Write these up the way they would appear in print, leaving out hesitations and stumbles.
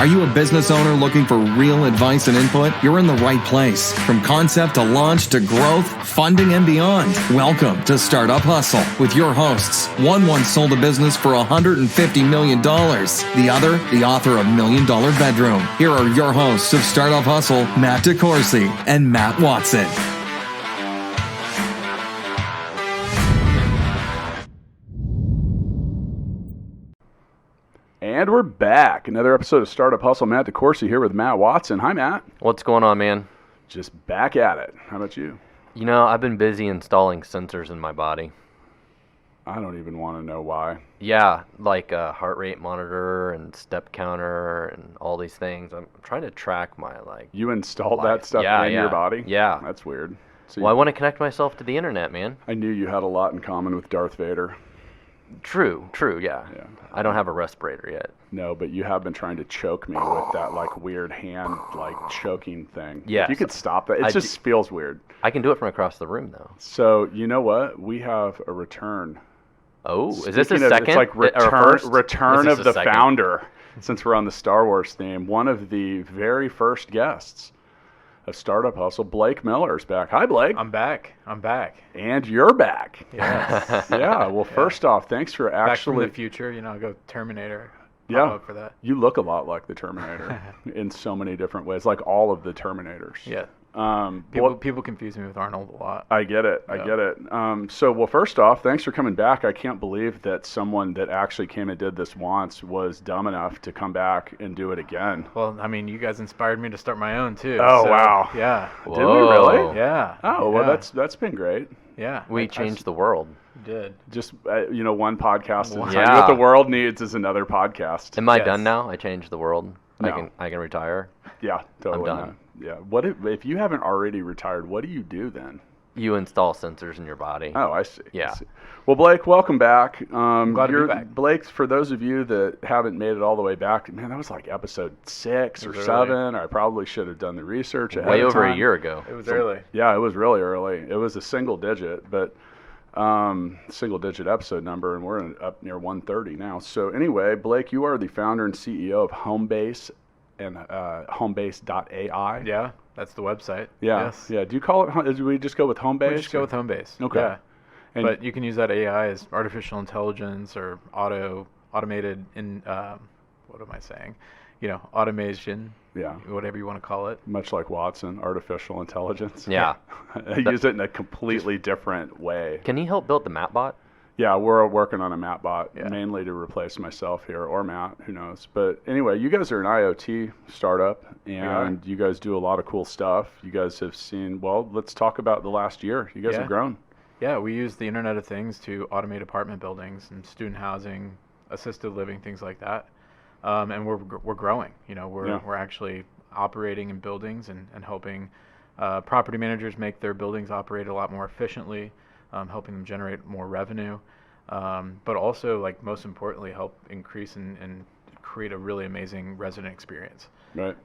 Are you a business owner looking for real advice and input? You're in the right place. From concept to launch to growth, funding, and beyond. Welcome to Startup Hustle with your hosts. One once sold a business for $150 million. The other, the author of $1 Million Bedroom. Here are your hosts of Startup Hustle, Matt DeCoursey and Matt Watson. And we're back. Another episode of Startup Hustle. Matt DeCoursey here with Matt Watson. Hi, Matt. What's going on, man? Just back at it. How about you? You know, I've been busy installing sensors in my body. I don't even want to know why. Yeah, like a heart rate monitor and step counter and all these things. I'm trying to track my, You installed that stuff in your body? Yeah. That's weird. So I want to connect myself to the internet, man. I knew you had a lot in common with Darth Vader. True, yeah. I don't have a respirator yet. No, but you have been trying to choke me with that weird hand choking thing. Yeah. If you could stop that. It just feels weird. I can do it from across the room though. So you know what? We have a return. Oh, is this a second? It's like return of the founder. Since we're on the Star Wars theme, one of the very first guests of Startup Hustle, Blake Miller's back. Hi, Blake. I'm back. And you're back. Yes. Yeah. Well, first off, thanks for back actually. From the future, I'll go Terminator. Yeah. Up for that. You look a lot like the Terminator in so many different ways, like all of the Terminators. Yeah. People confuse me with Arnold a lot. I get it. So, first off, thanks for coming back. I can't believe that someone that actually came and did this once was dumb enough to come back and do it again. Well, I mean, you guys inspired me to start my own too. Oh, wow. Yeah. Whoa. Did we really? Yeah. Oh, well, that's been great. Yeah. We changed the world. We did. Just, one podcast at a time. What the world needs is another podcast. Am I done now? I changed the world. No. I can retire. Yeah, totally. I'm done. Yeah. What if you haven't already retired? What do you do then? You install sensors in your body. Oh, I see. Yeah. I see. Well, Blake, welcome back. I'm glad to be back. Blake, for those of you that haven't made it all the way back, man, that was like episode 6 or 7. I probably should have done the research ahead Way of over time. a year ago. It was early. Yeah, it was really early. It was a single digit, but single digit episode number, and we're up near 130 now. So anyway, Blake, you are the founder and CEO of Homebase and Homebase.ai. Yeah, that's the website. Yeah. Yes. Yeah. Do you call it? Do we just go with Homebase? We just go with Homebase. Okay. Yeah. And but you can use that AI as artificial intelligence or automated in what am I saying? Automation. Yeah. Whatever you want to call it. Much like Watson, artificial intelligence. Yeah. I use it in a completely different way. Can he help build the mapbot? Yeah, we're working on a mapbot, Yeah. mainly to replace myself here, or Matt, who knows. But anyway, you guys are an IoT startup, and you guys do a lot of cool stuff. You guys have seen, let's talk about the last year. You guys have grown. Yeah, we use the Internet of Things to automate apartment buildings and student housing, assisted living, things like that. And we're growing. We're actually operating in buildings and helping property managers make their buildings operate a lot more efficiently, helping them generate more revenue, but also, most importantly, help increase and create a really amazing resident experience. Right.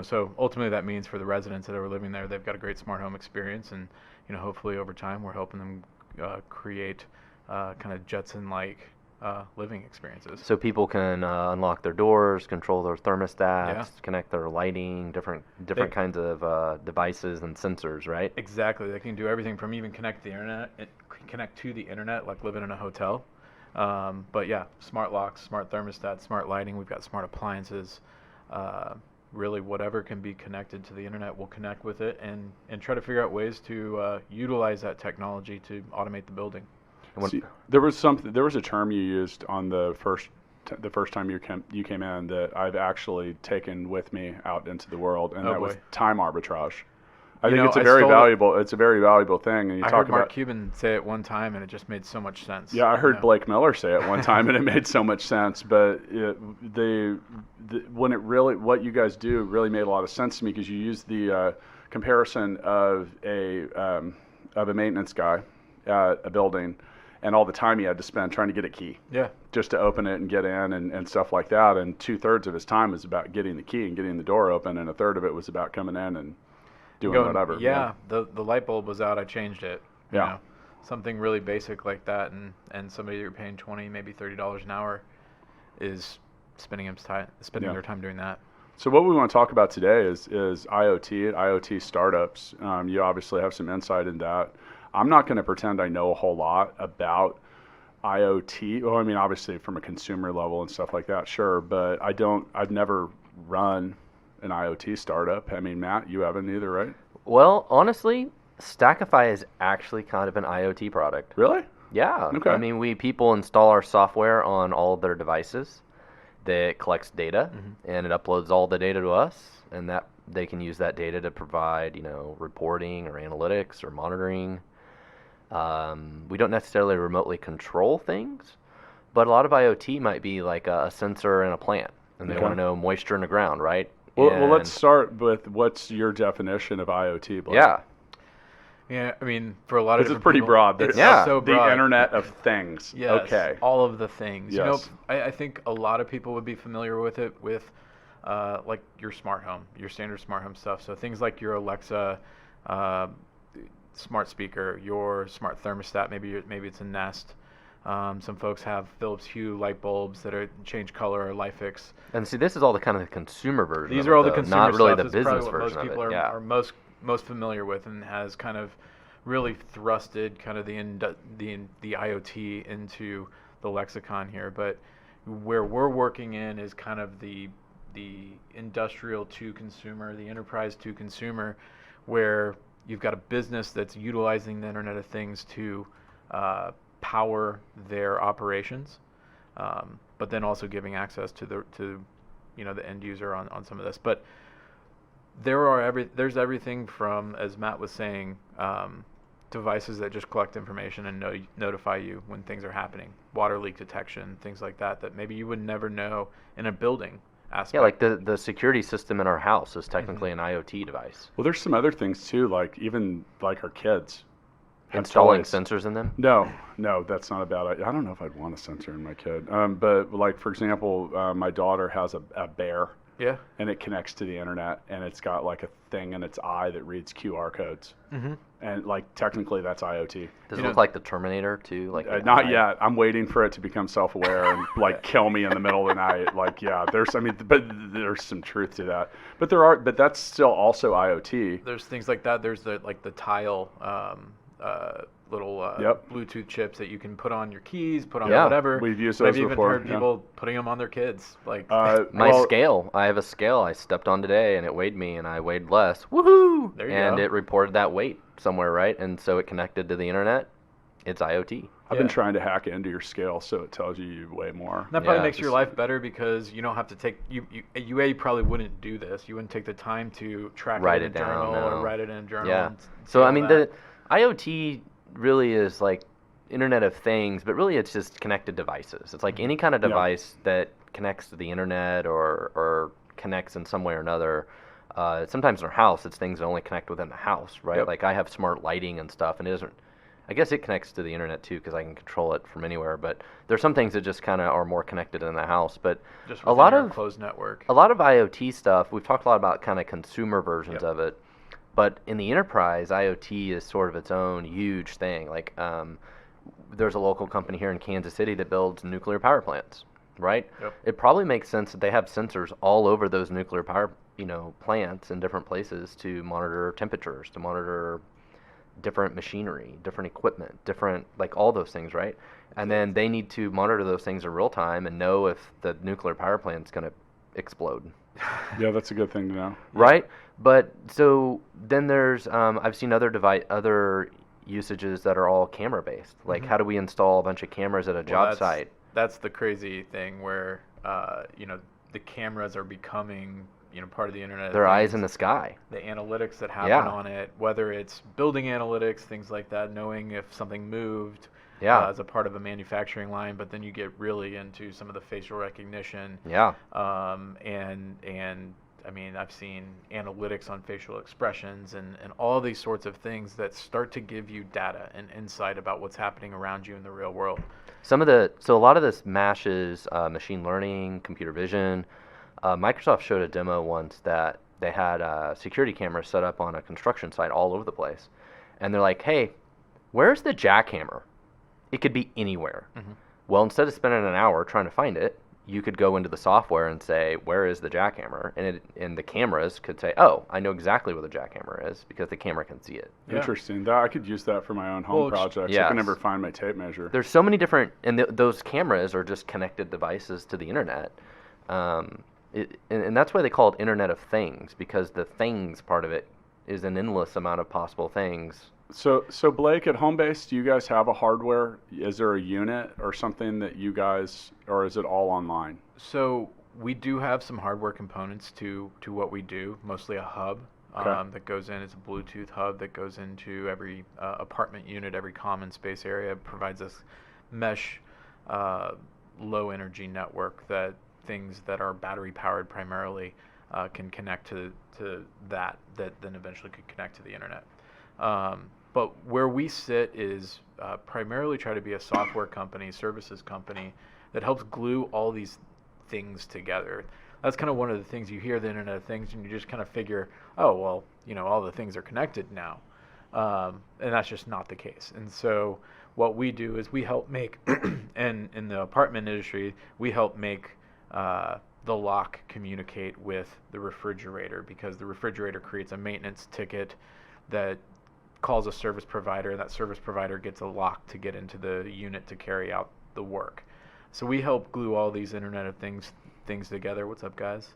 So ultimately that means for the residents that are living there, they've got a great smart home experience, and hopefully over time we're helping them create kind of Jetson-like living experiences. So people can unlock their doors, control their thermostats, connect their lighting, different kinds of devices and sensors, right? Exactly. They can do everything from even connect to the internet, like living in a hotel. But yeah, smart locks, smart thermostats, smart lighting. We've got smart appliances. Really, whatever can be connected to the internet, we'll connect with it and try to figure out ways to utilize that technology to automate the building. See, there was a term you used on the first time you came in that I've actually taken with me out into the world, and that was time arbitrage. I think it's a very valuable thing. And I heard Mark Cuban say it one time, and it just made so much sense. Yeah, I heard Blake Miller say it one time, and it made so much sense. But what you guys do really made a lot of sense to me, because you use the comparison of a maintenance guy at a building, and all the time he had to spend trying to get a key. Yeah. Just to open it and get in and stuff like that. And 2/3 of his time was about getting the key and getting the door open, and 1/3 of it was about coming in and doing whatever. Yeah, the light bulb was out. I changed it. Yeah. Something really basic like that, and somebody you're paying $20, maybe $30 an hour is spending their time doing that. So what we want to talk about today is IoT, IoT startups. You obviously have some insight in that. I'm not going to pretend I know a whole lot about IoT. Well, I mean, obviously from a consumer level and stuff like that, sure, but I've never run an IoT startup. I mean, Matt, you haven't either, right? Well, honestly, Stackify is actually kind of an IoT product. Really? Yeah. Okay. I mean, people install our software on all of their devices that collects data, and it uploads all the data to us, and that they can use that data to provide, reporting or analytics or monitoring. We don't necessarily remotely control things, but a lot of IoT might be like a sensor in a plant, and they want to know moisture in the ground, right? Well, let's start with what's your definition of IoT, Blake? Yeah, I mean, for a lot of it's pretty people, broad. It's so the broad. Internet of Things. Yes, okay. all of the things. Yes. I think a lot of people would be familiar with it with like your smart home, your standard smart home stuff. So things like your Alexa smart speaker, your smart thermostat, maybe it's a Nest. Some folks have Philips Hue light bulbs that change color or light fix. And see, this is all the kind of the consumer version. These are all the consumer consumer not really stuff. the It's business probably what version most people of it. are most familiar with, and has kind of really thrusted kind of the IoT into the lexicon here. But where we're working in is kind of the industrial to consumer, the enterprise to consumer, where you've got a business that's utilizing the Internet of Things to power their operations, but then also giving access to the end user on some of this. But there's everything from, as Matt was saying, devices that just collect information and notify you when things are happening, water leak detection, things like that maybe you would never know in a building aspect. Yeah, like the security system in our house is technically an IoT device. Well, there's some other things too, like even like our kids. Installing sensors in them? No, that's not a bad idea. I don't know if I'd want a sensor in my kid. But like, for example, my daughter has a bear. Yeah. And it connects to the internet, and it's got like a thing in its eye that reads QR codes. And like technically that's IoT. Does it look like the Terminator too? Like not yet. I'm waiting for it to become self-aware and like kill me in the middle of the night. Like, yeah, but there's some truth to that. But that's still also IoT. There's things like that. There's the Tile little Bluetooth chips that you can put on your keys, put on whatever. We've used those before. I've even heard people putting them on their kids. Like scale. I have a scale I stepped on today, and it weighed me, and I weighed less. Woohoo! There you go. And it reported that weight somewhere, right? And so it connected to the internet. It's IoT. I've been trying to hack into your scale so it tells you weigh more. That probably makes your life better because you don't have to take you probably wouldn't do this. You wouldn't take the time to track it in a journal or write it in a journal. Yeah. So I mean the IoT really is like Internet of Things, but really it's just connected devices. It's like any kind of device that connects to the internet or connects in some way or another. Sometimes in our house, it's things that only connect within the house, right? Yep. Like I have smart lighting and stuff, and it doesn't. I guess it connects to the internet too because I can control it from anywhere. But there's some things that just kind of are more connected in the house. But just a lot of closed network. A lot of IoT stuff. We've talked a lot about kind of consumer versions of it. But in the enterprise, IoT is sort of its own huge thing. Like there's a local company here in Kansas City that builds nuclear power plants, right? Yep. It probably makes sense that they have sensors all over those nuclear power, plants in different places to monitor temperatures, to monitor different machinery, different equipment, different, like all those things, right? And then they need to monitor those things in real time and know if the nuclear power plant's going to explode. Yeah, that's a good thing to know. Right? But so then there's, I've seen other usages that are all camera based. Like how do we install a bunch of cameras at a job site? That's the crazy thing where, the cameras are becoming, part of the internet. Their eyes in the sky. The analytics that happen on it, whether it's building analytics, things like that, knowing if something moved as a part of a manufacturing line, but then you get really into some of the facial recognition. Yeah. And I mean, I've seen analytics on facial expressions and all these sorts of things that start to give you data and insight about what's happening around you in the real world. So a lot of this mashes machine learning, computer vision. Microsoft showed a demo once that they had security cameras set up on a construction site all over the place. And they're like, hey, where's the jackhammer? It could be anywhere. Well, instead of spending an hour trying to find it, you could go into the software and say, where is the jackhammer? And the cameras could say, oh, I know exactly where the jackhammer is because the camera can see it. Yeah. Interesting. I could use that for my own home projects. Yes. I can never find my tape measure. There's so many different, and those cameras are just connected devices to the internet. And that's why they call it Internet of Things, because the things part of it is an endless amount of possible things. So Blake, at Homebase, do you guys have a hardware? Is there a unit or something that you guys, or is it all online? So we do have some hardware components to what we do, mostly a hub that goes in. It's a Bluetooth hub that goes into every apartment unit, every common space area, provides us mesh low energy network that things that are battery powered primarily can connect to that then eventually could connect to the internet. But where we sit is primarily try to be a software company, services company that helps glue all these things together. That's kind of one of the things you hear, the Internet of Things, and you just kind of figure, oh, well, all the things are connected now. And that's just not the case. And so what we do is we help make, and in the apartment industry, we help make the lock communicate with the refrigerator, because the refrigerator creates a maintenance ticket that calls a service provider, and that service provider gets a lock to get into the unit to carry out the work. So we help glue all these Internet of Things together. What's up, guys?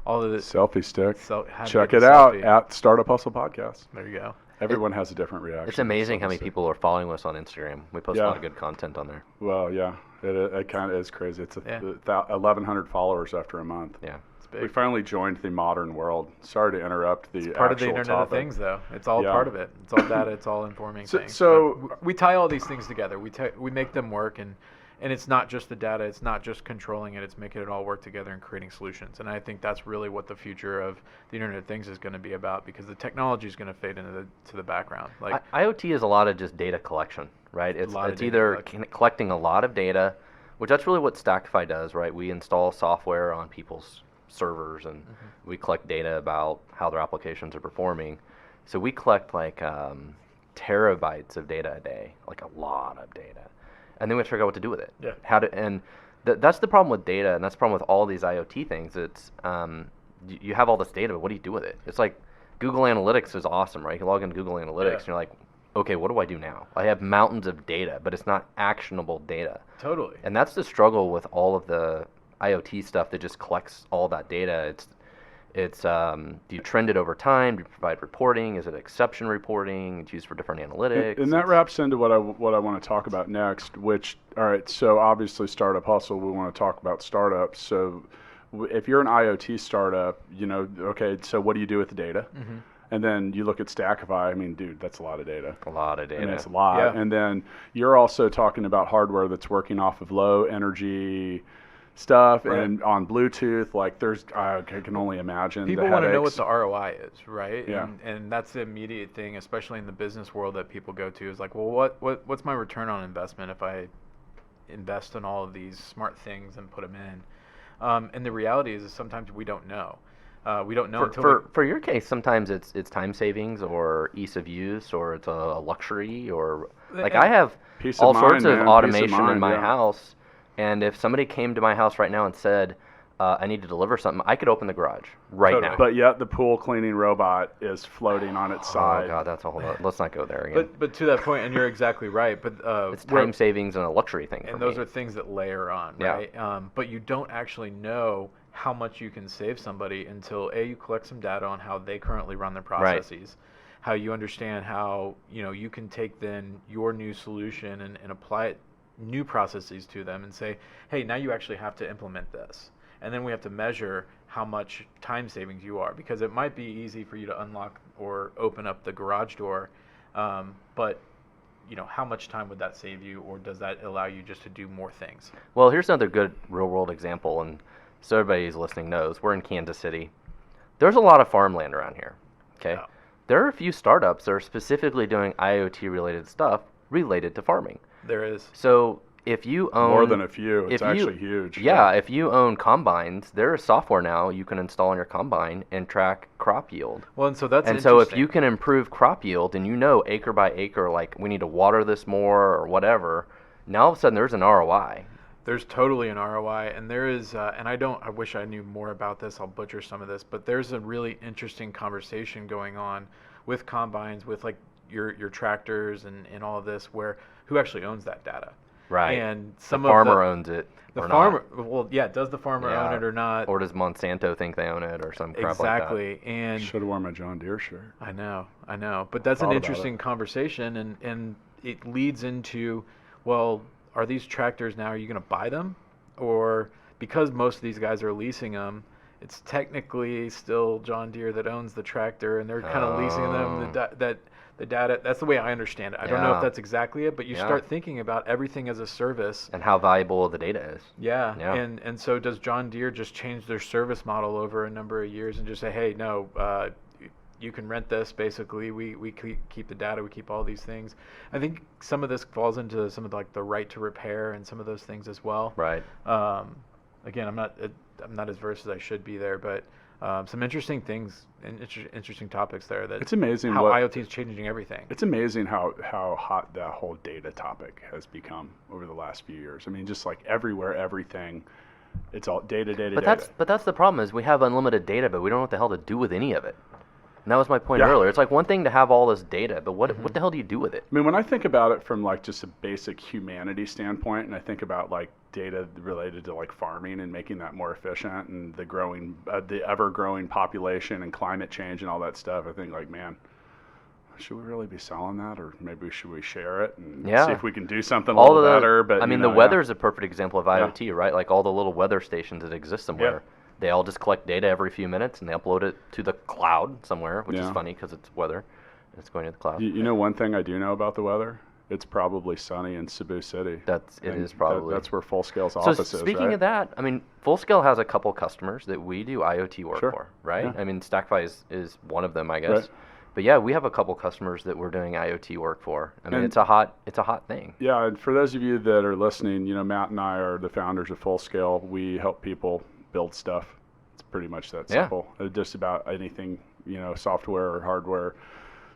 All of this selfie stick. Check it out at Startup Hustle Podcast. There you go. Everyone has a different reaction. It's amazing how many people are following us on Instagram. We post a lot of good content on there. Well, yeah, it kind of is crazy. It's 1,100 followers after a month. Yeah. We finally joined the modern world. Sorry to interrupt the It's part of the Internet of Things, though. It's all part of it. It's all data. It's all informing things. So we tie all these things together. We make them work, and it's not just the data. It's not just controlling it. It's making it all work together and creating solutions. And I think that's really what the future of the Internet of Things is going to be about, because the technology is going to fade into the background. Like IoT is a lot of just data collection, right? It's either collecting a lot of data, which that's really what Stackify does, right? We install software on people's servers, and we collect data about how their applications are performing. So we collect like terabytes of data a day, like a lot of data, and then we figure out what to do with it. Yeah. That's the problem with data, and that's the problem with all these IoT things. It's you have all this data, but what do you do with it? It's like Google Analytics is awesome, right? You can log into Google Analytics, and you're like, okay, what do I do now? I have mountains of data, but it's not actionable data. Totally. And that's the struggle with all of the IoT stuff that just collects all that data. It's do you trend it over time? Do you provide reporting? Is it exception reporting? It's used for different analytics. And that wraps into what I want to talk about next, which, all right, so obviously Startup Hustle, we want to talk about startups. So if you're an IoT startup, okay, so what do you do with the data? Mm-hmm. And then you look at Stackify. I mean, dude, that's a lot of data. A lot of data. And it's a lot. Yeah. And then you're also talking about hardware that's working off of low energy stuff, right, and on Bluetooth. Like, I can only imagine people the want to know what the ROI is, right? Yeah. And that's the immediate thing, especially in the business world, that people go to is like, well, what's my return on investment if I invest in all of these smart things and put them in? And the reality is sometimes we don't know. We don't know for your case. Sometimes it's time savings or ease of use, or it's a luxury, or like I have all sorts of automation in my house. And if somebody came to my house right now and said, I need to deliver something, I could open the garage now. But yet the pool cleaning robot is floating on its side. Oh, God, that's a whole lot. Let's not go there again. But to that point, and you're exactly right, but it's time savings and a luxury thing for me. And those are things that layer on, right? Yeah. But you don't actually know how much you can save somebody until, you collect some data on how they currently run their processes. Right. How you understand how, you can take then your new solution and apply it, new processes to them, and say, hey, now you actually have to implement this. And then we have to measure how much time savings you are, because it might be easy for you to unlock or open up the garage door, but how much time would that save you, or does that allow you just to do more things? Well, here's another good real-world example, and so everybody who's listening knows, we're in Kansas City. There's a lot of farmland around here, okay? Yeah. There are a few startups that are specifically doing IoT-related stuff related to farming. There is. So if you own... More than a few. It's actually huge. Yeah, if you own combines, there is software now you can install on your combine and track crop yield. Well, and so that's interesting. So if you can improve crop yield, and acre by acre, like we need to water this more or whatever, now all of a sudden there's an ROI. There's totally an ROI, and there is, and I wish I knew more about this. I'll butcher some of this, but there's a really interesting conversation going on with combines, with like your tractors and all of this, where who actually owns that data? Right. And some the of farmer owns it. The or farmer, not. well, yeah, does the farmer own it or not? Or does Monsanto think they own it or some crap exactly. like that? And should have worn my John Deere shirt. I know. But that's an interesting conversation, and it leads into, well, are these tractors now, are you going to buy them? Or because most of these guys are leasing them, it's technically still John Deere that owns the tractor, and they're kind of leasing them the data. That's the way I understand it. I don't know if that's exactly it, but you start thinking about everything as a service. And how valuable the data is. Yeah. And so does John Deere just change their service model over a number of years and just say, hey, no, you can rent this, basically. We keep the data, we keep all these things. I think some of this falls into some of the right to repair and some of those things as well. Right. Again, I'm not as versed as I should be there, but some interesting things and interesting topics there. That it's amazing how IoT is changing everything. It's amazing how hot that whole data topic has become over the last few years. I mean, just like everywhere, everything, it's all data. But that's the problem, is we have unlimited data, but we don't know what the hell to do with any of it. And that was my point earlier. It's like one thing to have all this data, but what the hell do you do with it? I mean, when I think about it from like just a basic humanity standpoint, and I think about like data related to like farming and making that more efficient, and the ever-growing population and climate change and all that stuff, I think like, man, should we really be selling that, or maybe should we share it and see if we can do something a little better? But I mean, the weather is a perfect example of IoT, right? Like all the little weather stations that exist somewhere. Yeah. They all just collect data every few minutes, and they upload it to the cloud somewhere, which is funny because it's weather. And it's going to the cloud. You know one thing I do know about the weather? It's probably sunny in Cebu City. It is probably. That's where Full Scale's office is, speaking of that, I mean, Full Scale has a couple customers that we do IoT work for, right? Yeah. I mean, Stackify is one of them, I guess. Right. But yeah, we have a couple customers that we're doing IoT work for. I mean, it's a hot thing. Yeah, and for those of you that are listening, Matt and I are the founders of Full Scale. We help people build stuff. It's pretty much that simple. Just about anything, software or hardware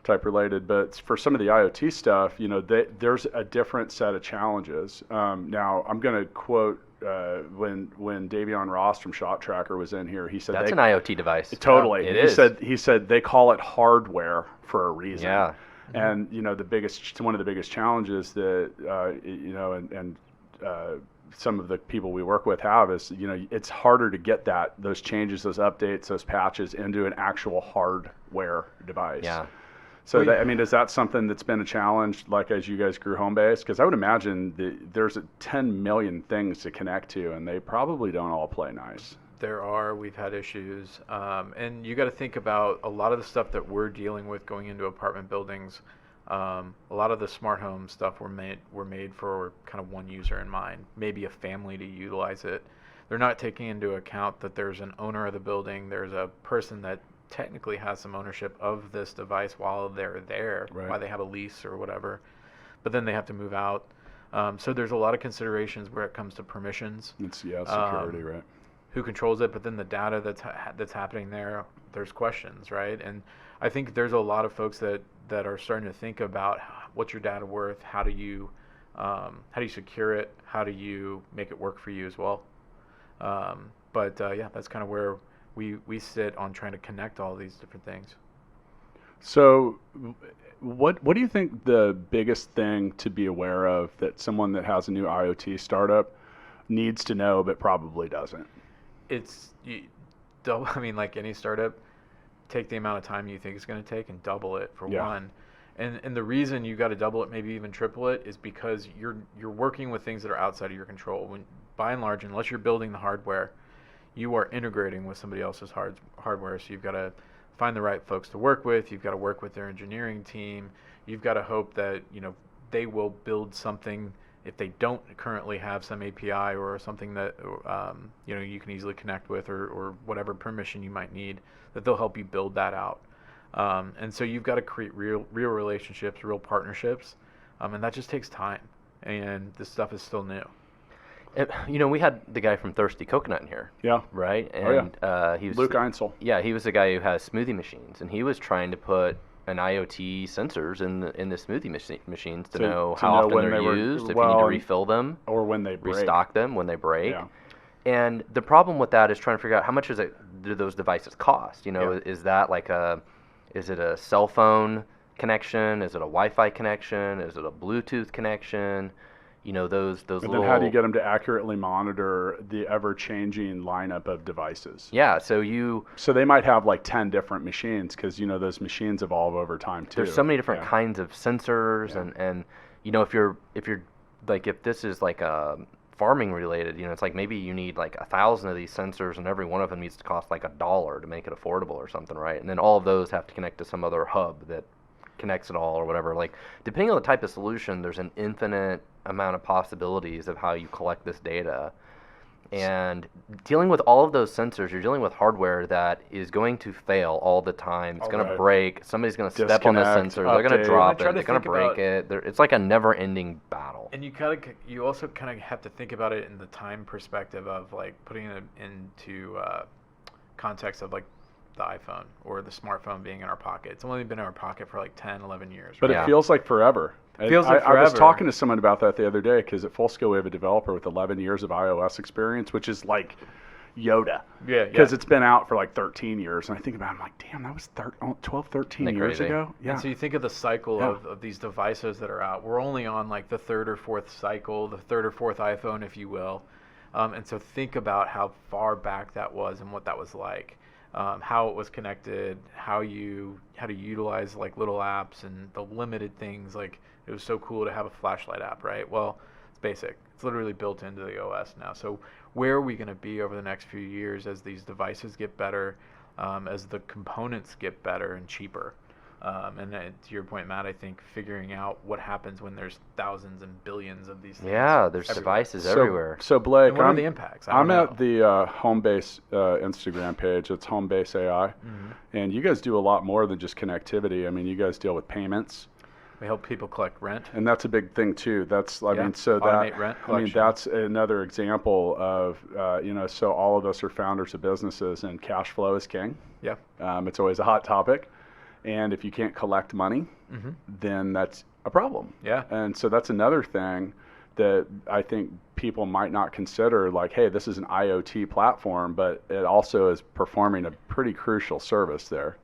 type related. But for some of the IoT stuff, there's a different set of challenges. Now, I'm going to quote when Davion Ross from Shot Tracker was in here. He said that's an IoT device. Totally. It is. He said they call it hardware for a reason. Yeah. And one of the biggest challenges that some of the people we work with have is, it's harder to get those changes, those updates, those patches into an actual hardware device. Yeah. So, is that something that's been a challenge, like as you guys grew Homebase? Because I would imagine there's 10 million things to connect to, and they probably don't all play nice. We've had issues. And you got to think about a lot of the stuff that we're dealing with going into apartment buildings. A lot of the smart home stuff were made for kind of one user in mind, maybe a family to utilize it. They're not taking into account that there's an owner of the building, there's a person that technically has some ownership of this device while they're there, while they have a lease or whatever, but then they have to move out. So there's a lot of considerations where it comes to permissions. It's security, right? Who controls it, but then the data that's happening there's questions, right? And I think there's a lot of folks that are starting to think about what's your data worth, how do you secure it, how do you make it work for you as well. But that's kind of where we sit on trying to connect all these different things. So what do you think the biggest thing to be aware of that someone that has a new IoT startup needs to know but probably doesn't? Like any startup, take the amount of time you think it's going to take and double it for one. And the reason you got to double it, maybe even triple it, is because you're working with things that are outside of your control. When, by and large, unless you're building the hardware, you are integrating with somebody else's hardware. So you've got to find the right folks to work with. You've got to work with their engineering team. You've got to hope that they will build something. If they don't currently have some API or something that you can easily connect with, or whatever permission you might need, that they'll help you build that out. And so you've got to create real relationships, real partnerships, and that just takes time. And this stuff is still new. We had the guy from Thirsty Coconut in here. Yeah. Right? And he was Luke Einsel. Yeah, he was the guy who has smoothie machines, and he was trying to put an IoT sensors in the smoothie machines to So- know to how know often when they're they were- used, if you well, need to refill them, or when they break. restock them when they break. Yeah. And the problem with that is trying to figure out how much do those devices cost? You know, Yeah. is it a cell phone connection? Is it a Wi-Fi connection? Is it a Bluetooth connection? You know, those And little. then how do you get them to accurately monitor the ever-changing lineup of devices? Yeah, so they might have like 10 different machines because, you know, those machines evolve over time too. there's so many different Yeah. kinds of sensors, Yeah. and you know, if this is like farming related, you know, it's like maybe you need like 1,000 of these sensors, and every one of them needs to cost like $1 to make it affordable or something, right? And then all of those have to connect to some other hub that connects it all or whatever. Like, depending on the type of solution, there's an infinite amount of possibilities of how you collect this data. And dealing with all of those sensors, you're dealing with hardware that is going to fail all the time. It's going to Right. break. Somebody's going to step on the Disconnect, sensor. They're going update. to drop Try it. to They're going to think break it. It's like a never-ending battle. And you also kind of have to think about it in the time perspective of like putting it into context of like the iPhone or the smartphone being in our pocket. It's only been in our pocket for like 10, 11 years. But right? Yeah. it feels like forever. Feels like I was forever. talking to someone about that the other day because at Full Scale we have a developer with 11 years of iOS experience, which is like Yoda. Yeah, Because yeah. it's been out for like 13 years. And I think about it, I'm like, damn, that was 12, 13 Isn't that years crazy? ago. Yeah. And so you think of the cycle Yeah. of these devices that are out. We're only on like the third or fourth cycle, the third or fourth iPhone, if you will. And so think about how far back that was and what that was like. How it was connected, how to utilize like little apps and the limited things. Like it was so cool to have a flashlight app, right? Well, it's basic. It's literally built into the OS now. So where are we going to be over the next few years as these devices get better, as the components get better and cheaper? And to your point, Matt, I think figuring out what happens when there's thousands and billions of these things. Yeah, there's everywhere. devices everywhere. So Blake, And what are the impacts? I I'm don't at know. the Homebase Instagram page. It's Homebase.ai. And you guys do a lot more than just connectivity. I mean, you guys deal with payments. We help people collect rent. And that's a big thing too. That's, I Yeah, mean, so automate that, rent I mean, collection. that's another example of, you know, so all of us are founders of businesses and cash flow is king. Yeah. It's always a hot topic. And if you can't collect money, then that's a problem. Yeah. And so that's another thing that I think people might not consider, like, hey, this is an IoT platform, but it also is performing a pretty crucial service there.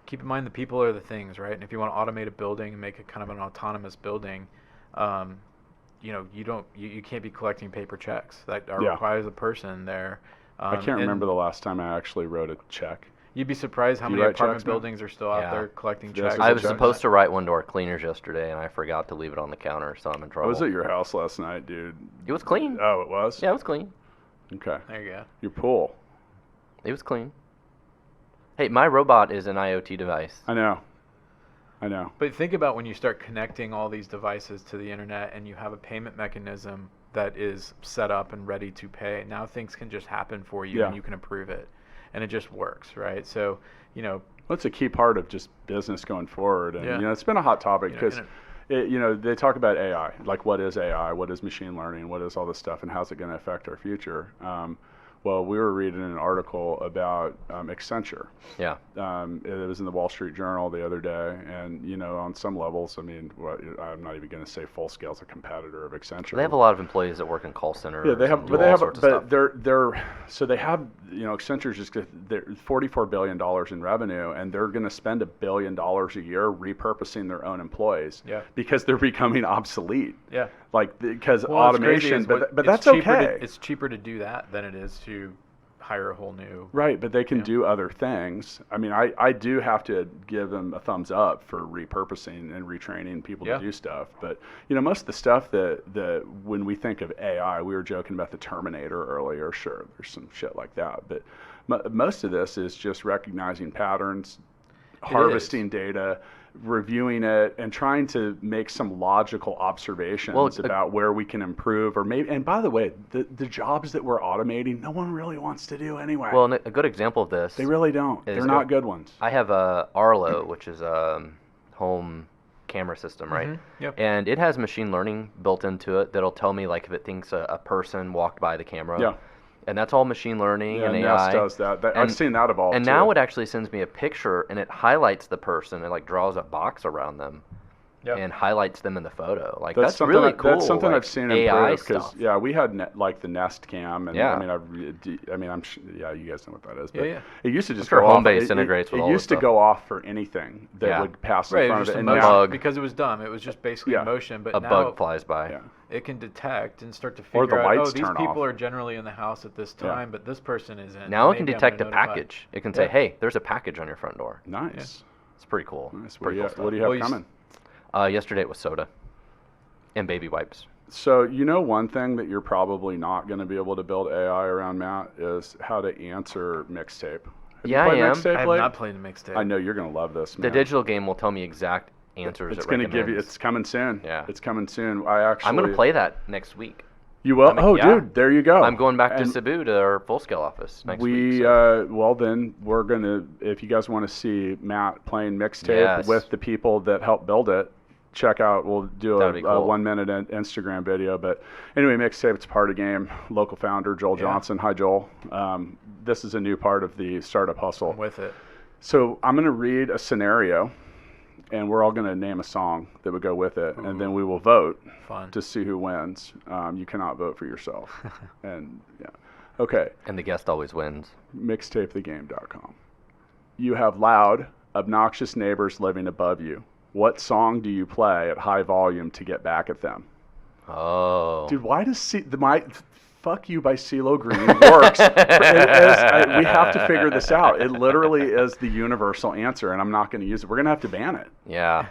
Keep in mind the people are the things, right? And if you want to automate a building and make it kind of an autonomous building, you know, you can't be collecting paper checks. That requires a person there. I can't remember the last time I actually wrote a check. You'd be surprised how Do you many write apartment checks now? buildings are still out Yeah. there collecting Yes, checks. I was checks. supposed to write one to our cleaners yesterday, and I forgot to leave it on the counter, so I'm in I trouble. was at your house last night, dude. It was clean. Oh, it was? Yeah, it was clean. Okay. There you go. Your pool. It was clean. Hey, my robot is an IoT device. I know. But think about when you start connecting all these devices to the internet and you have a payment mechanism that is set up and ready to pay. Now things can just happen for you and you can approve it. And it just works, right? So, you know. That's a key part of just business going forward. And, you know, it's been a hot topic because, you know, they talk about AI. Like, what is AI? What is machine learning? What is all this stuff? And how's it going to affect our future? Well, we were reading an article about Accenture. Yeah. It was in the Wall Street Journal the other day, and you know, on some levels, I mean, I'm not even going to say Full Scale's a competitor of Accenture. They have a lot of employees that work in call centers. Yeah, they have, and but do they all have, sorts of but stuff. they have, you know, Accenture's just they're $44 billion in revenue, and they're going to spend $1 billion a year repurposing their own employees. Yeah. Because they're becoming obsolete. Yeah. Like because Well, what's crazy automation, is but it's that's cheaper okay. It's cheaper to do that than it is to hire a whole new. Right, but they can do other things. I mean, I do have to give them a thumbs up for repurposing and retraining people to do stuff. But, you know, most of the stuff that when we think of AI, we were joking about the Terminator earlier. Sure, there's some shit like that. But most of this is just recognizing patterns, harvesting data, reviewing it, and trying to make some logical observations about where we can improve, or maybe. And by the way, the jobs that we're automating, no one really wants to do anyway. Well, a good example of this. They really don't. They're not good ones. I have a Arlo, which is a home camera system, right? Yep. And it has machine learning built into it that'll tell me, like, if it thinks a person walked by the camera. Yeah. And that's all machine learning and Nest AI. does that. I've seen that evolve And too. now it actually sends me a picture and it highlights the person. It like draws a box around them. Yep. And highlights them in the photo. Like that's really cool. That's something like, I've seen AI improve because stuff. we had like the Nest Cam, and Yeah. I'm you guys know what that is. But Yeah. it used to just sure go off. Homebase integrates with all It this used to stuff. go off for anything that would pass in Right, front just of it. a And motion, now, bug. because it was dumb. It was just basically a motion, but A now bug flies by. Yeah. it can detect and start to Or figure the out, lights these turn people off. are generally in the house at this time, but this person isn't. Now it can Maybe I'm detect a gonna notify. package. It can say, hey, there's a package on your front door. nice. It's pretty cool. Nice. It's What do pretty you, cool stuff. what do you have Well, you coming? Yesterday it was soda and baby wipes. So one thing that you're probably not going to be able to build AI around, Matt, is how to answer Mixtape. Have Yeah, you played I am. Mixtape, I have Blake? not played the mixtape. I know you're going to love this, man. The digital game will tell me exact answers. It's it going to give you. recommends. It's coming soon. Yeah. It's coming soon. I'm going to play that next week. You will? Yeah. Dude, there you go. I'm going back to And Cebu to our full-scale office next week. we, So. well, then we're going to, if you guys want to see Matt playing Mixtape Yes. with the people that helped build it, check out, we'll do That'd be a cool. 1 minute Instagram video. But anyway, Mixtape, it's part of the game. Local founder, Joel Johnson. Hi, Joel. This is a new part of the Startup Hustle. I'm with it. So I'm going to read a scenario, and we're all going to name a song that would go with it, and then we will vote Fun. to see who wins. You cannot vote for yourself. And yeah. Okay. And the guest always wins. Mixtapethegame.com. You have loud, obnoxious neighbors living above you. What song do you play at high volume to get back at them? Oh. Dude, why does my Fuck You by CeeLo Green works? We have to figure this out. It literally is the universal answer, and I'm not going to use it. We're going to have to ban it. Yeah.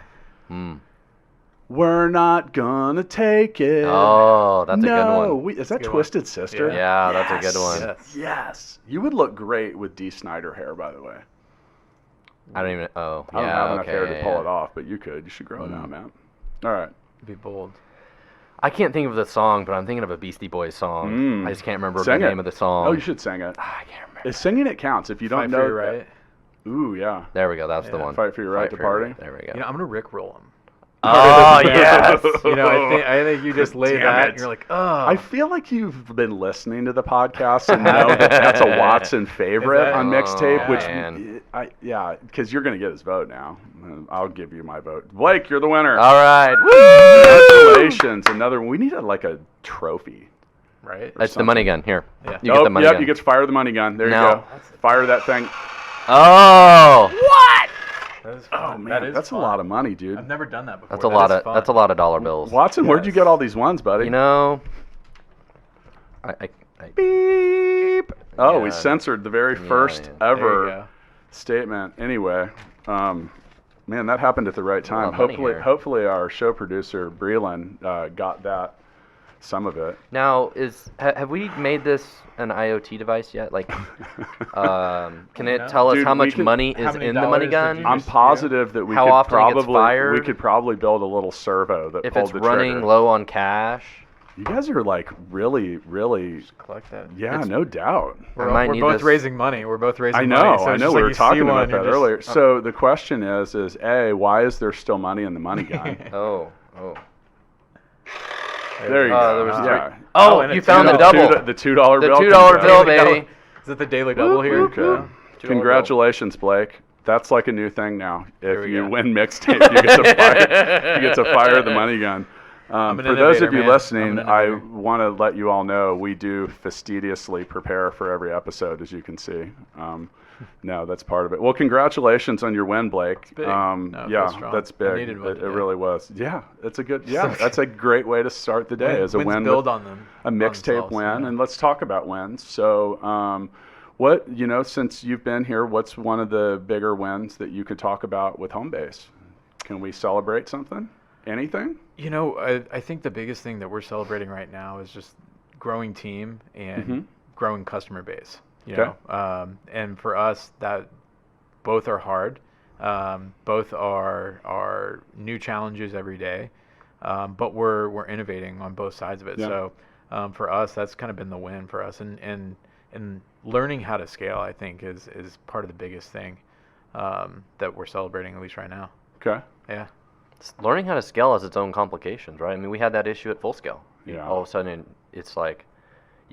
We're not going to take it. Oh, that's a good one. Is that good Twisted Sister? Yeah, that's a good one. Yes. Yes. You would look great with Dee Snider hair, by the way. I don't even. Oh, I don't yeah. have enough okay, hair to yeah, pull yeah. it off, but you could. You should grow it out, man. All right. Be bold. I can't think of the song, but I'm thinking of a Beastie Boys song. I just can't remember the name of the song. Oh, you should sing it. I can't remember. Singing it counts. If you don't Fight know. for your right. Ooh, yeah. There we go. That's the one. Fight for your right to party. There we go. You know, I'm gonna rickroll him. Oh yes. You know, I think you just lay Damn that, it. and you're like, oh. I feel like you've been listening to the podcast and know that that's a Watson favorite that- on Mixtape, which, man. because you're going to get his vote now. I'll give you my vote. Blake, you're the winner. All right. Woo! Congratulations. Another one. We need a trophy. right. That's the money gun. Here. Yeah. You get the money gun. You get to fire the money gun. There No. you go. Fire that thing. Oh. That is Oh, fun. man. That is That's fun. a lot of money, dude. I've never done that before. That's a lot of. That's a lot of dollar bills. Watson, where'd you get all these ones, buddy? You know. I Beep. Oh, we Yeah. censored the very Yeah, first yeah. There you ever go. statement. Anyway, man, that happened at the right A lot time. of money Hopefully, here. hopefully our show producer Breland got that, some of it. Now have we made this an IoT device yet? Like, can it No. tell us Dude, how we much could- money how is many in the money dollars gun? did you I'm just- positive that we How could often it gets probably fired? we could probably build a little servo that If pulled it's the running trigger. low on cash, You guys are like really, really, Collect that. yeah, no doubt. I might We're need both this. raising money. We're both raising I money. know, so I it's know. just We like were you see talking one, about you're that just- earlier. So the question is A, why is there still money in the money gun? oh. There you go. there was yeah. Oh, and a you found the And double. The $2 The bill. $2 comes bill, out. baby. Is it the daily double here? Okay. $2 Congratulations, Blake. That's like a new thing now. If we you go. win Mixtape, you get to fire. You get to fire the money gun. an For those of innovator, you man. listening, I'm an I innovator. want to let you all know we do fastidiously prepare for every episode, as you can see. No, that's part of it. Well, congratulations on your win, Blake. big. No, it yeah, feels strong. that's I big. needed one It today. really was. Yeah, it's a good. Yeah, that's a great way to start the day. As a Wins win, build with on them. a on mixtape themselves, win, yeah. and let's talk about wins. So, what since you've been here, what's one of the bigger wins that you could talk about with Homebase? Can we celebrate something? Anything? You know, I think the biggest thing that we're celebrating right now is just growing team and growing customer base. You Okay. know, and for us, that both are hard. Both are new challenges every day, but we're innovating on both sides of it. Yeah. So for us, that's kind of been the win for us, and learning how to scale, I think, is part of the biggest thing that we're celebrating, at least right now. Okay. Yeah. Learning how to scale has its own complications, right? I mean, we had that issue at full scale. Yeah. All of a sudden, it's like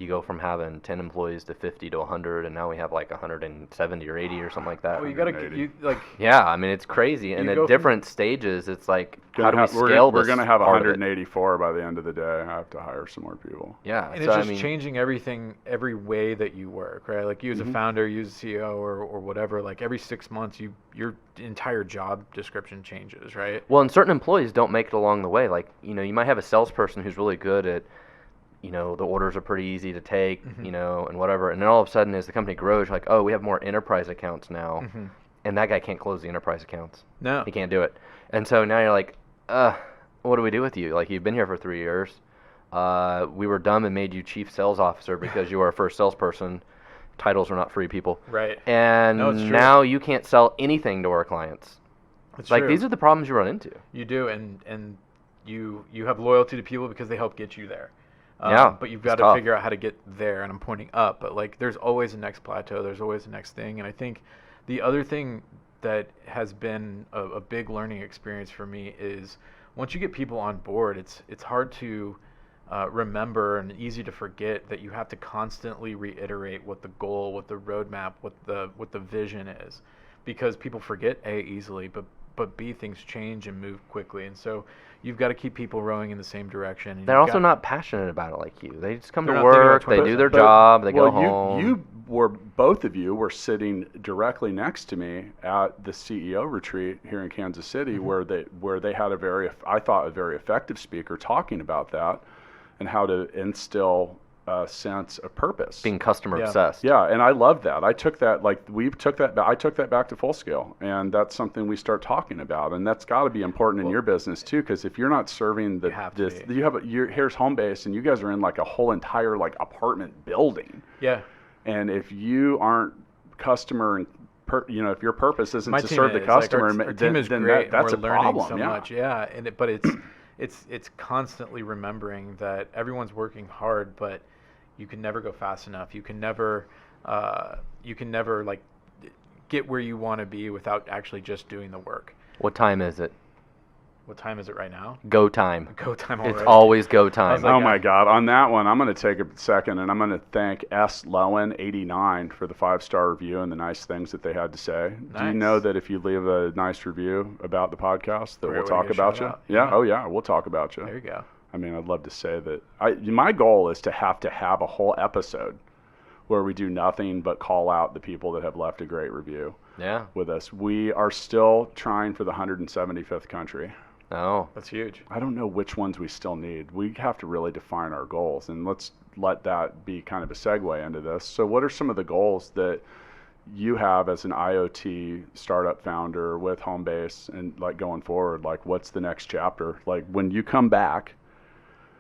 you go from having 10 employees to 50 to 100, and now we have like 170 or 80 or something like that. Well, you gotta Yeah, I mean it's crazy, and at different stages, it's like how do we scale this? We're gonna have 184 by the end of the day. I have to hire some more people. Yeah, and it's just changing everything, every way that you work, right? Like you as a founder, you as a CEO, or whatever. Like every 6 months, your entire job description changes, right? Well, and certain employees don't make it along the way. Like you might have a salesperson who's really good at the orders are pretty easy to take, and whatever. And then all of a sudden, as the company grows, you're like, oh, we have more enterprise accounts now. And that guy can't close the enterprise accounts. No. He can't do it. And so now you're like, what do we do with you? Like, you've been here for 3 years. We were dumb and made you chief sales officer because you were our first salesperson. Titles are not free, people. Right. And now you can't sell anything to our clients. That's like, true. these are the problems you run into. You do, and you have loyalty to people because they help get you there. But you've got to figure out how to get there, and I'm pointing up. But like, there's always a next plateau. There's always a next thing. And I think the other thing that has been a big learning experience for me is once you get people on board, it's hard to remember and easy to forget that you have to constantly reiterate what the goal, what the roadmap, what the vision is, because people forget easily, but B, things change and move quickly, and so you've got to keep people rowing in the same direction. They're also not passionate about it like you. They just come to work, they do their job, they go home. Both of you were sitting directly next to me at the CEO retreat here in Kansas City, where they had a very effective speaker talking about that and how to instill a sense of purpose. Being customer obsessed. Yeah, and I love that. I took that back to Full Scale, and that's something we start talking about, and that's got to be important in your business too, because if you're not serving here's Homebase, and you guys are in like a whole entire like apartment building. Yeah. And if you aren't customer and if your purpose isn't to serve the customer, our team is great. That's we're a learning problem. So much. Yeah, but it's constantly remembering that everyone's working hard, but you can never go fast enough. You can never like get where you want to be without actually just doing the work. What time is it? What time is it right now? Go time. Go time already. It's always go time. Oh my God. On that one, I'm going to take a second and I'm going to thank S. Lowen89 for the 5-star review and the nice things that they had to say. Nice. Do you know that if you leave a nice review about the podcast, that we'll talk about you? Yeah. Oh yeah. We'll talk about you. There you go. I mean, I'd love to say that. My goal is to have a whole episode where we do nothing but call out the people that have left a great review with us. We are still trying for the 175th country. Oh, that's huge. I don't know which ones we still need. We have to really define our goals, and let's let that be kind of a segue into this. So what are some of the goals that you have as an IoT startup founder with Homebase, and like going forward, like what's the next chapter? Like when you come back,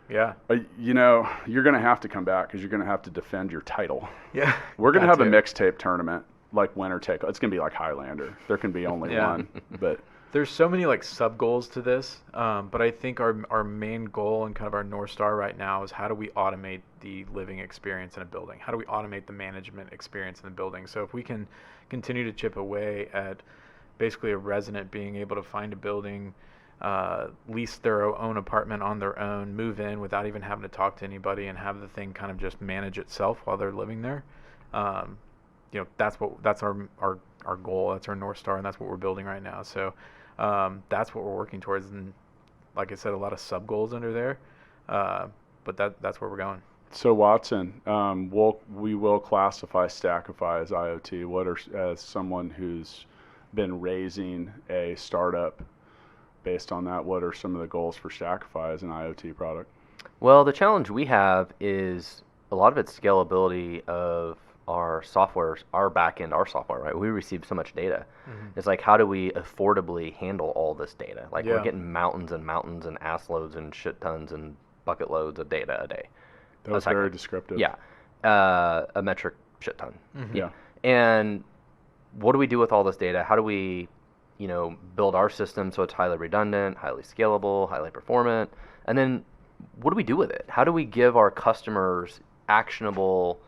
you're going to have to come back because you're going to have to defend your title. Yeah. We're going to have a mixtape tournament, like winner take. It's going to be like Highlander. There can be only one, but there's so many like sub goals to this, but I think our main goal and kind of our North Star right now is how do we automate the living experience in a building? How do we automate the management experience in the building? So if we can continue to chip away at basically a resident being able to find a building, lease their own apartment on their own, move in without even having to talk to anybody, and have the thing kind of just manage itself while they're living there, that's our goal. That's our North Star, and that's what we're building right now. So that's what we're working towards, and like I said, a lot of sub goals under there, but that's where we're going. So Watson, we will classify Stackify as IoT. As someone who's been raising a startup based on that, what are some of the goals for Stackify as an IoT product? Well, the challenge we have is a lot of it's scalability of our software, our backend, our software, right? We receive so much data. It's like, how do we affordably handle all this data? Like we're getting mountains and mountains and ass loads and shit tons and bucket loads of data a day. That was very descriptive. Yeah. A metric shit ton. Yeah. And what do we do with all this data? How do we, build our system so it's highly redundant, highly scalable, highly performant? And then what do we do with it? How do we give our customers actionable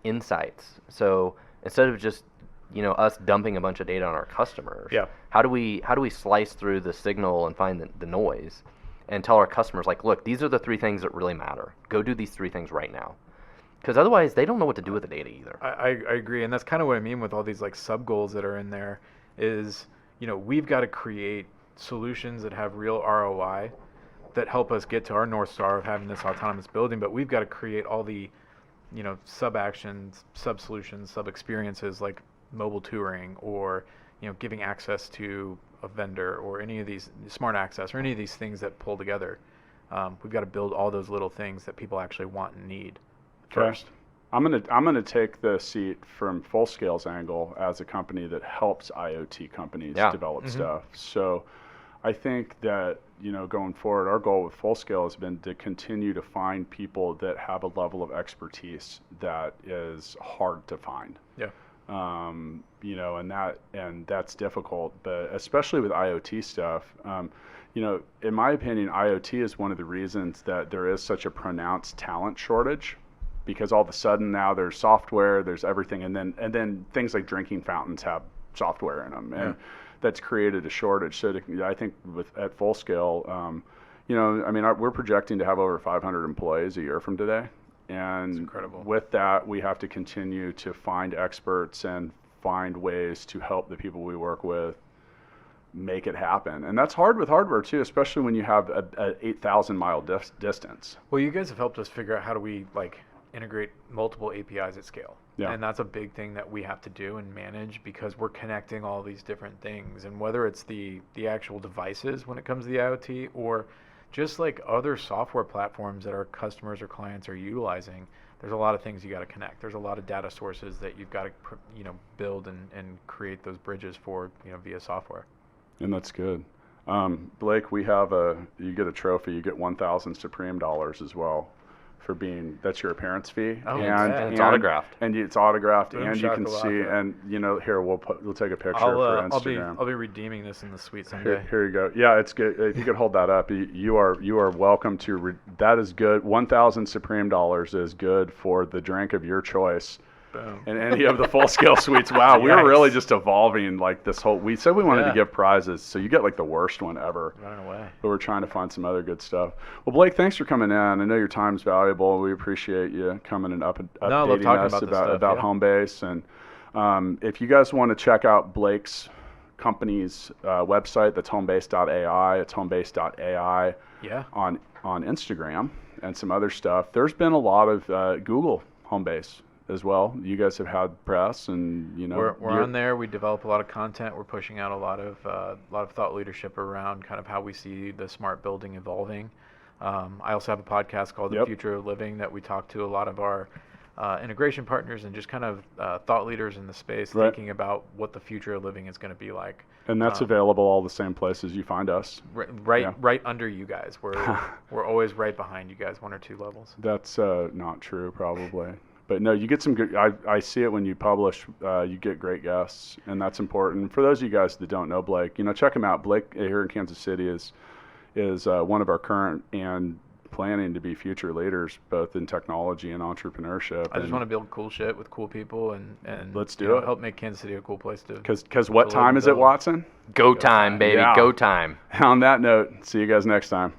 insights? So instead of just us dumping a bunch of data on our customers, how do we slice through the signal and find the noise and tell our customers, like, look, these are the 3 things that really matter. Go do these 3 things right now. Because otherwise, they don't know what to do with the data either. I agree, and that's kind of what I mean with all these like sub goals that are in there. Is we've got to create solutions that have real ROI, that help us get to our North Star of having this autonomous building. But we've got to create all the sub actions, sub solutions, sub experiences like mobile touring, or giving access to a vendor, or any of these smart access, or any of these things that pull together. We've got to build all those little things that people actually want and need first. I'm gonna take the seat from Fullscale's angle as a company that helps IoT companies develop stuff. So I think that going forward, our goal with Fullscale has been to continue to find people that have a level of expertise that is hard to find. Yeah. And that's difficult, but especially with IoT stuff. In my opinion, IoT is one of the reasons that there is such a pronounced talent shortage, because all of a sudden now there's software, there's everything, and then things like drinking fountains have software in them, and that's created a shortage. So I think at Fullscale, we're projecting to have over 500 employees a year from today, and incredible. With that, we have to continue to find experts and find ways to help the people we work with make it happen. And that's hard with hardware too, especially when you have a 8,000 mile distance. Well, you guys have helped us figure out how do we integrate multiple APIs at scale. Yeah. And that's a big thing that we have to do and manage, because we're connecting all these different things. And whether it's the actual devices when it comes to the IoT, or just like other software platforms that our customers or clients are utilizing, there's a lot of things you got to connect. There's a lot of data sources that you've got to build and create those bridges for via software. And that's good. Blake, you get a trophy. You get 1,000 Supreme dollars as well for that's your appearance fee. Oh, and it's autographed. And it's autographed, Boom, and you can see, and here we'll take a picture for Instagram. I'll be redeeming this in the suite someday. Here you go. Yeah, it's good. If you could hold that up, you are welcome to. That is good. 1,000 Supreme dollars is good for the drink of your choice. Boom. And any of the Fullscale suites. Wow, we were really just evolving this whole. We said we wanted to give prizes, so you get the worst one ever. Running away. But we're trying to find some other good stuff. Well, Blake, thanks for coming in. I know your time's valuable. We appreciate you coming and updating us about Homebase. And if you guys want to check out Blake's company's website, that's Homebase.ai. It's Homebase.ai on Instagram and some other stuff. There's been a lot of Google Homebase as well. You guys have had press, and we're on there. We develop a lot of content. We're pushing out a lot of thought leadership around kind of how we see the smart building evolving. I also have a podcast called The Future of Living that we talk to a lot of our integration partners and just kind of thought leaders in the space, thinking about what the future of living is going to be like. And that's available all the same places you find us. Right under you guys. We're always right behind you guys, 1 or 2 levels. That's not true, probably. But no, you get some good. I see it when you publish. You get great guests, and that's important. For those of you guys that don't know Blake, check him out. Blake here in Kansas City is one of our current and planning to be future leaders, both in technology and entrepreneurship. I just want to build cool shit with cool people, and let's do it. Help make Kansas City a cool place to. Because what time is it, Watson? Go time, baby. Yeah. Go time. On that note, see you guys next time.